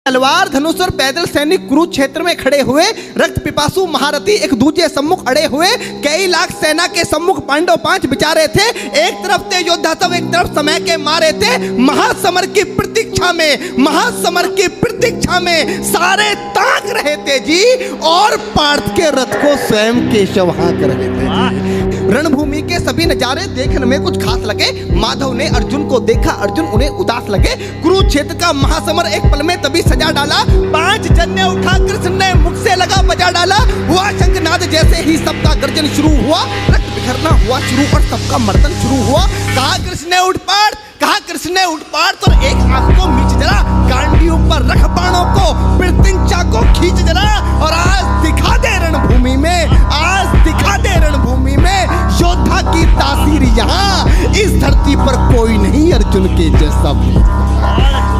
तलवार धनुष और पैदल सैनिक कुरुक्षेत्र में खड़े हुए, रक्त पिपासु महारथी एक दूसरे सम्मुख अड़े हुए, कई लाख सेना के सम्मुख पांडव 5 बिचारे थे। एक तरफ थे योद्धा सब, एक तरफ समय के मारे थे। महासमर की प्रतीक्षा में, महासमर की प्रतीक्षा में सारे ताक रहे थे जी, और पार्थ के रथ को स्वयं केशव हाँक रहे थे। रणभूमि के सभी नजारे देखने में कुछ खास लगे। माधव ने अर्जुन को देखा, अर्जुन उन्हें उदास लगे। कुरुक्षेत्र का महासमर एक पल में तभी सजा डाला। 5 जन्य उठा कृष्ण ने मुख से लगा बजा डाला। हुआ शंखनाद जैसे ही सबका गर्जन शुरू हुआ, रक्त बिखरना हुआ शुरू और सबका मर्दन शुरू हुआ। कहा कृष्ण ने उठ पार्थ, कहा कृष्ण ने उठ पार्थ, और एक आंख को मीच जरा, गांडी ऊपर रख बाणों को, प्रत्यंचा को खींच जरा, और आज दिखा दे रणभूमि में, आज दिखा दे रणभूमि में योद्धा की तासीर। यहाँ इस धरती पर कोई नहीं अर्जुन के जैसा।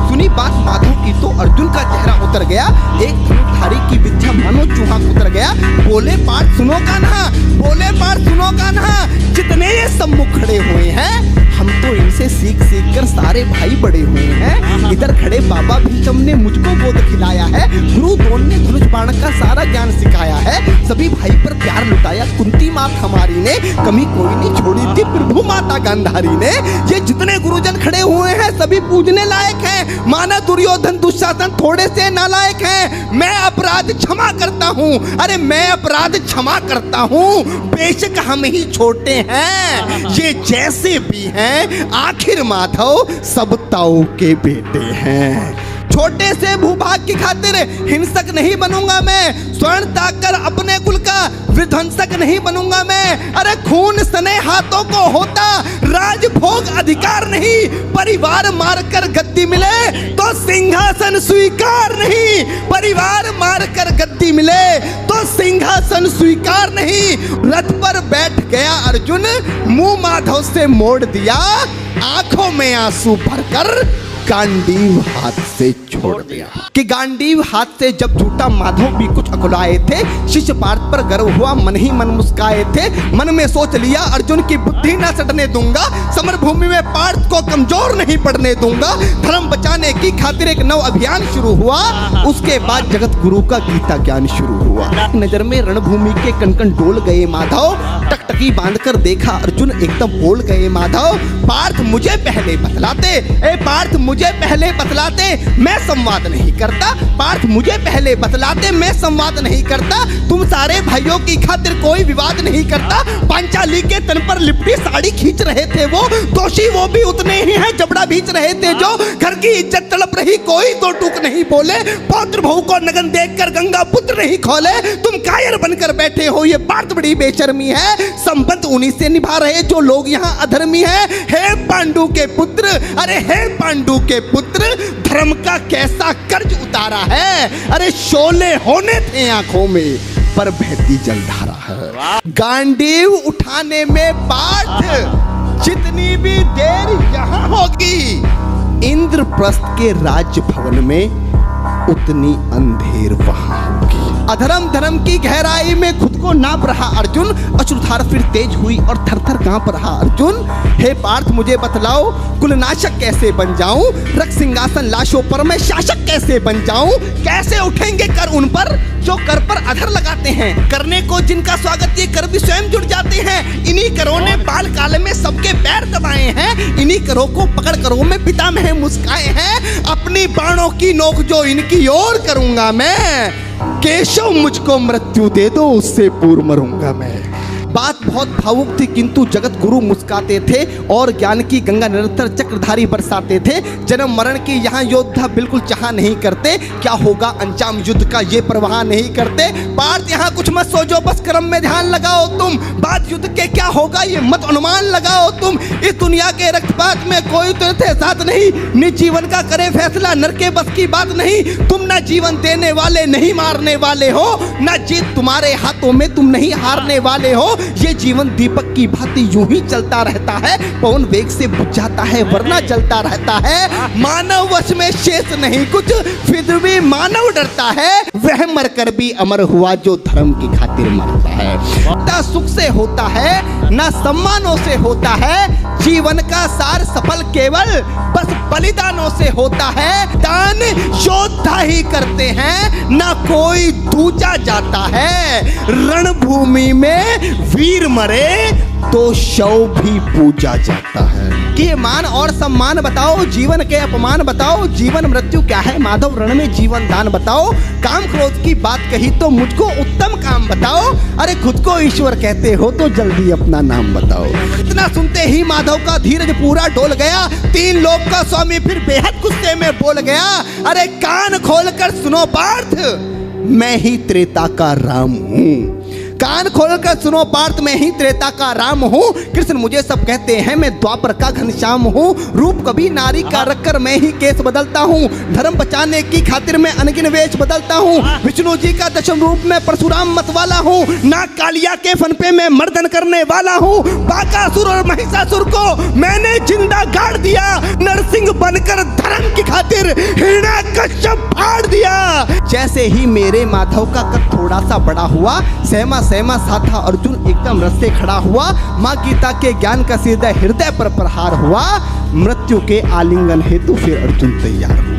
सुनी बात माधव की तो अर्जुन का चेहरा उतर गया। एक धनुर्धारी की विद्या मानो चूहा उतर गया। बोले पार्थ सुनो कान्हा, बोले पार्थ सुनो कान्हा, जितने ये सम्मुख खड़े हुए हैं, हम तो इनसे सीख सीख कर सारे भाई बड़े हुए हैं। इधर खड़े बाबा भीष्म ने मुझको बोध खिलाया है, गुरु द्रोण ने धनुष बाण का सारा ज्ञान सिखाया है, सभी भाई पर प्यार लुटाया कुंती मात हमारी ने, कमी कोई नहीं छोड़ी थी प्रभु माता गांधारी ने। ये जितने गुरुजन खड़े हुए हैं सभी पूजने लायक हैं। माना दुर्योधन दुशासन थोड़े से नालायक हैं। मैं अपराध क्षमा करता हूँ, अरे मैं अपराध क्षमा करता हूँ, बेशक हम ही छोटे हैं, ये जैसे भी हैं आखिर माधव सब ताऊ के बेटे हैं। छोटे से भूभाग की खातिर हिंसक नहीं बनूंगा मैं, स्वर्ण त्याग कर अपने कुल का विध्वंसक नहीं बनूंगा मैं। अरे खून सने हाथों को होता राजभोग अधिकार नहीं, परिवार मारकर गद्दी मिले तो सिंहासन स्वीकार नहीं, परिवार मारकर गद्दी मिले तो सिंहासन स्वीकार नहीं। रथ पर बैठ गया अर्जुन, मुंह माधव से मोड़ दिया, आंखों में आंसू भरकर गांडीव हाथ से छोड़ दिया। कि गांडीव हाथ से जब झूठा माधव भी कुछ अकुलाए थे, शिष्य पार्थ पर गर्व हुआ, मन ही मन मुस्काए थे। मन में सोच लिया अर्जुन की बुद्धि न सटने दूंगा, समर भूमि में पार्थ को कमजोर नहीं पड़ने दूंगा। धर्म बचाने की खातिर एक नव अभियान शुरू हुआ। उसके बाद जगत गुरु का गीता ज्ञान शुरू हुआ। नजर में रणभूमि के कण-कण डोल गए माधव, टकटकी बांधकर देखा अर्जुन, एकदम बोल गए माधव, पार्थ मुझे पहले बतलाते, ए पार्थ मुझे पहले बतलाते, मैं संवाद नहीं करता। पार्थ मुझे पहले बतलाते, मैं संवाद नहीं करता। तुम सारे भाइयों की खातिर कोई विवाद नहीं करता। पांचाली के तन पर लिपटी साड़ी खींच रहे थे वो, दोषी वो भी उतने ही हैं, जबड़ा भींच रहे थे जो। घर की इज्जत तड़प रही, कोई दो टूक नहीं बोले। पौत्र बहू को नगन देखकर गंगा पुत्र नहीं खोले। तुम कायर बनकर बैठे हो, ये बात बड़ी बेशर्मी है। संबंध उन्हीं से निभा रहे जो लोग यहाँ अधर्मी हैं। हे पांडु के पुत्र, अरे हे पांडु के पुत्र, धर्म का कैसा कर्ज उतारा है। अरे शोले होने थे आंखों में, पर बहती जलधारा है। गांडीव उठाने में पार्थ जितनी भी देर यहाँ होगी, इंद्रप्रस्थ के राजभवन में उतनी अंधेर वहां होगी। अधर्म धर्म की गहराई में खुद को नाप रहा अर्जुन, अश्रुधार फिर तेज हुई और थर-थर कांप रहा अर्जुन। हे पार्थ मुझे बतलाओ, कुलनाशक कैसे बन जाऊं, रक्त सिंहासन लाशों पर मैं शासक कैसे बन जाऊं। कैसे उठेंगे कर उन पर जो कर पर अधर लगाते हैं, करने को जिनका स्वागत ये कर भी स्वयं जुड़ जाते हैं। इन्हीं करों ने बाल काल में सबके पैर दबाए हैं, इन्हीं करों को पकड़ करों में पितामह मुस्काए हैं। अपनी बाणों की नोक जो इनकी ओर करूंगा मैं, केशव मुझको मृत्यु दे दो, उससे पूर्व मरूंगा मैं। बात बहुत भावुक थी, किंतु जगत गुरु मुस्काते थे और ज्ञान की गंगा निरंतर चक्रधारी बरसाते थे। जन्म मरण की यहाँ योद्धा बिल्कुल चाह नहीं करते, क्या होगा अंजाम युद्ध का ये परवाह नहीं करते। पार्थ यहाँ कुछ मत सोचो, बस कर्म में ध्यान लगाओ तुम, बात युद्ध के क्या होगा ये मत अनुमान लगाओ तुम। इस दुनिया के रक्तपात में कोई तो साथ नहीं, निज जीवन का करे फैसला, नर के बस की बात नहीं। तुम ना जीवन देने वाले नहीं मारने वाले हो, ना जीत तुम्हारे हाथों में, तुम नहीं हारने वाले हो। ये जीवन दीपक की भांति यूं ही चलता रहता है, पवन वेग से बुझ जाता है वरना जलता रहता है। मानव वश में शेष नहीं कुछ, फिर भी मानव डरता है, वह मरकर भी अमर हुआ जो धर्म की खातिर मरता है। ना सुख से होता है ना सम्मानों से होता है, जीवन का सार सफल केवल बस बलिदानों से होता है। दान योद्धा ही करते हैं ना कोई दूजा जाता है, रणभूमि में वीर मरे तो शव भी पूजा जाता है। कि मान और सम्मान बताओ, जीवन के अपमान बताओ, जीवन मृत्यु क्या है माधव रण में जीवन दान बताओ। काम क्रोध की बात कही तो मुझको उत्तम काम बताओ, अरे खुद को ईश्वर कहते हो तो जल्दी अपना नाम बताओ। इतना सुनते ही माधव का धीरज पूरा डोल गया, तीन लोक का स्वामी फिर बेहद गुस्से में बोल गया, अरे कान खोलकर सुनो पार्थ, मैं ही त्रेता का राम हूं। कान खोलकर सुनो पार्थ, मैं ही त्रेता का राम हूँ। कृष्ण मुझे सब कहते हैं, मैं द्वापर का घनश्याम हूँ। रूप कभी नारी का रखकर मैं ही केस बदलता हूँ, धर्म बचाने की खातिर मैं अनगिन वेश बदलता हूँ। विष्णु जी का दशम रूप में परशुराम मत वाला हूँ, नाग कालिया के फन पे मैं मर्दन करने वाला हूँ। बाकासुर और महिषासुर को मैंने जिंदा गाड़ दिया, नरसिंह बनकर धर्म की खातिर हिरण्याकश्यप फाड़ दिया। जैसे ही मेरे माधव का कद थोड़ा सा बड़ा हुआ, सहमा सहमा सा था अर्जुन एकदम रस से खड़ा हुआ। माँ गीता के ज्ञान का सीधा हृदय पर प्रहार हुआ, मृत्यु के आलिंगन हेतु फिर अर्जुन तैयार हुआ।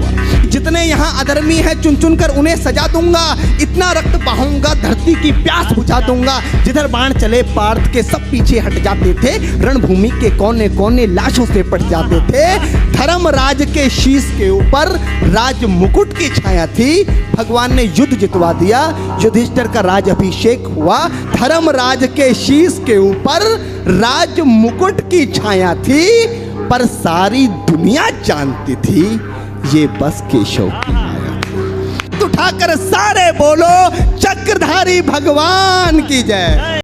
जितने यहाँ अधर्मी हैं चुन चुन कर उन्हें सजा दूंगा, इतना रक्त बहाऊंगा धरती की प्यास बुझा दूंगा। जिधर बाण चले पार्थ के सब पीछे हट जाते थे, रणभूमि के कोने कोने लाशों से पट जाते थे। धर्मराज के शीश के ऊपर राज मुकुट की छाया थी, भगवान ने युद्ध जितवा दिया, युधिष्ठिर का राज अभिषेक हुआ। धर्मराज के शीश के ऊपर राज मुकुट की छाया थी, पर सारी दुनिया जानती थी ये बस केशव की माया। उठाकर सारे बोलो चक्रधारी भगवान की जय।